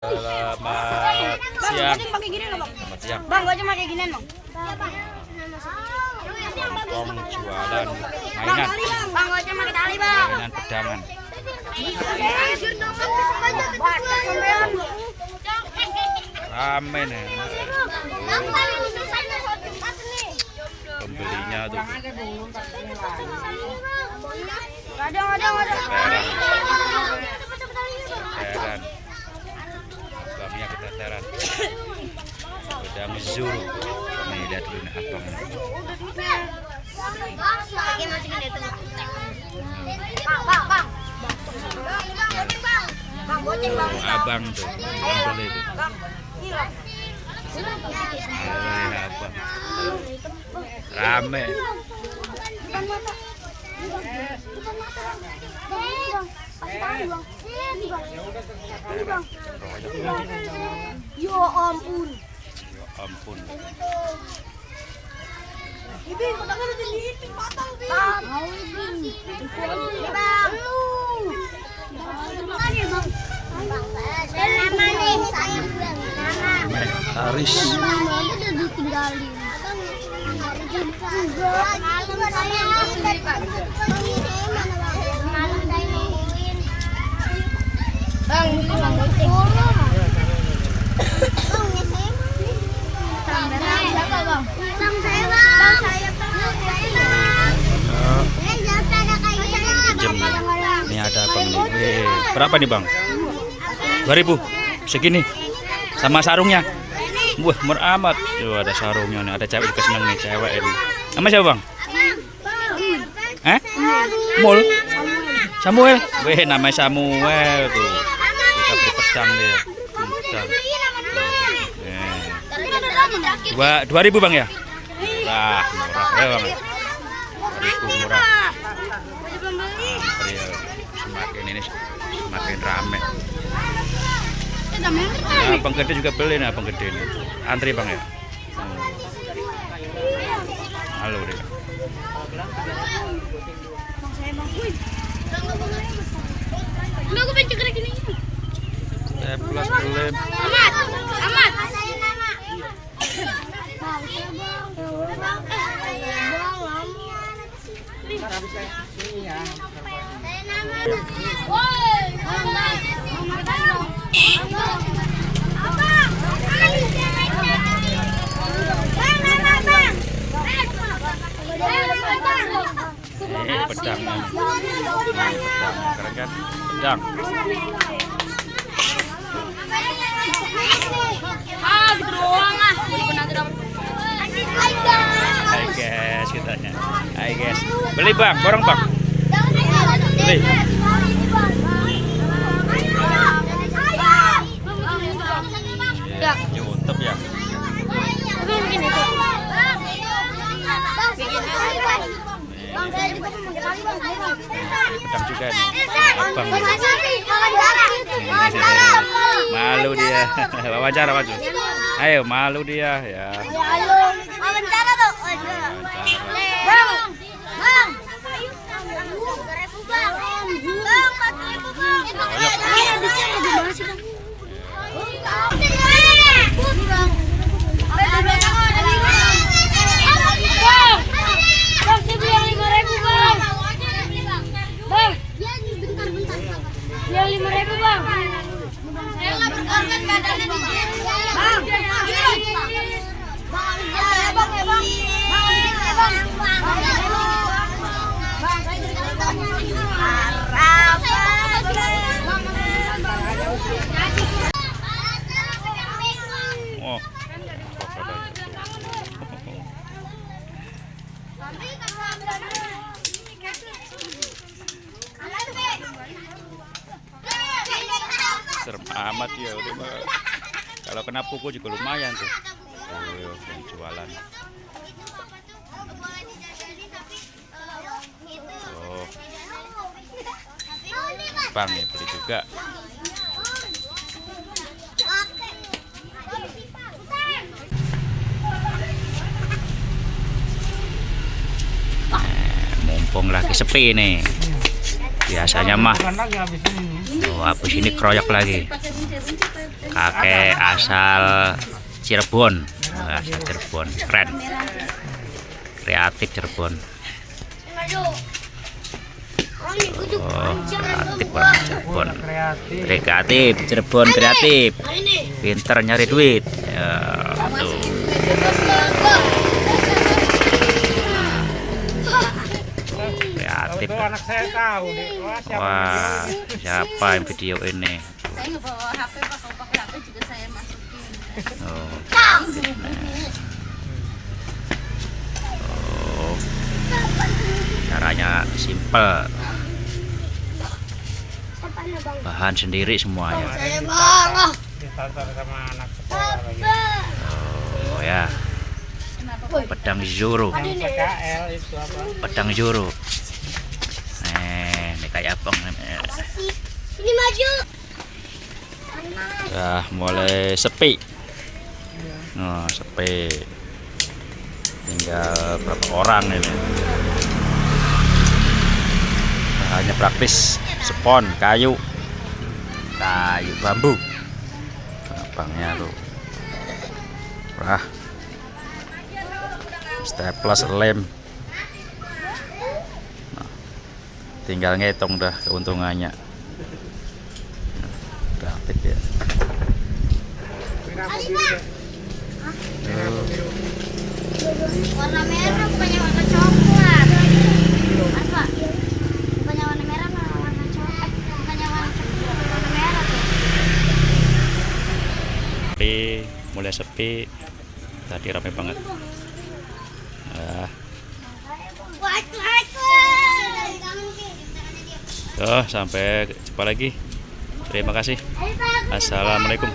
Selamat siang. Selamat siang. Bang, gua cuma kayak ginian, Bang. Potong jualan mainan, Bang, gua cuma pakai tali, Bang. mainan pedangan. Rame nih. Pembelinya tuh. Ada. Keteteran. Abangnya keteteran. Pedang Zul. Kami lihat dulu nih abang. Abang tuh, yang beli tuh. Abang. Rame. Ya ampun. Ya ampun. Ibing, pedangnya udah dilipin patah, Bing. Bang. Bang. Aris. Udah ditinggalin. Ini ada abang nih. Berapa nih bang? 2000. Segini. Sama sarungnya. Wah, murah amat. Tuh ada sarungnya nih. Ada cewek juga seneng nih, cewek ini. Nama siapa bang? Mul. Samuel. Weh, namanya Samuel tuh. Kita beli pedang dia. Pedang. 2000 bang ya? Murah ya bang. 2000 murah. Antri ya. Semakin ini semakin rame. Nah, abang gede juga beli nih, abang gede nih. Antri bang ya. Halo deh. Enggak, gue pengen cekrek ini. Plus kelip. Amat. Pedang. Keren kan? Pedang. Gitu doang ah. Hai guys, kitanya. Hai guys. Beli bang, borong bang. Beli. Ya. Nyuntep ya. Tapi bikin itu. Pedang juga nih. Abang. Malu dia. Wawancara maju. Ayo malu dia ya. Wawancara tuh. Bang. Oh. Serem amat ya udah mah. Kalau kena pukul juga lumayan tuh. Yang jualan. Oh. Bang ya beli juga. Mumpung lagi sepi nih. Biasanya mah habis ini keroyok lagi. kakek asal Cirebon. Asal Cirebon, keren. Kreatif Cirebon. Oh, kreatif orang Cirebon. Kreatif Cirebon, kreatif. Pinter nyari duit. Ya, tuh. Kreatif. Anak saya tahu deh. Wah, siapa yang video ini? Saya nggak bawa HP, Pak. Kalau pakai HP juga saya masukin. Oh, oh, caranya simple, bahan sendiri semuanya. Saya bang. Ditonton sama anak sekolah lagi. Oh ya, pedang Zoro, PKL itu apa? pedang Zoro. Ini kayak apa? Sini maju. Udah mulai sepi. Oh, sepi. Tinggal berapa orang ini? Hanya praktis spon kayu bambu. Abangnya tuh. Wah. Staples lem. Nah, tinggal ngitung dah keuntungannya. Praktis ya. Warna merah bukannya warna coklat. Apa? Bukannya warna merah, warna coklat. Bukannya warna coklat, warna merah tuh. Sepi, mulai sepi. Tadi ramai banget. Sampai jumpa lagi. Terima kasih. Assalamualaikum.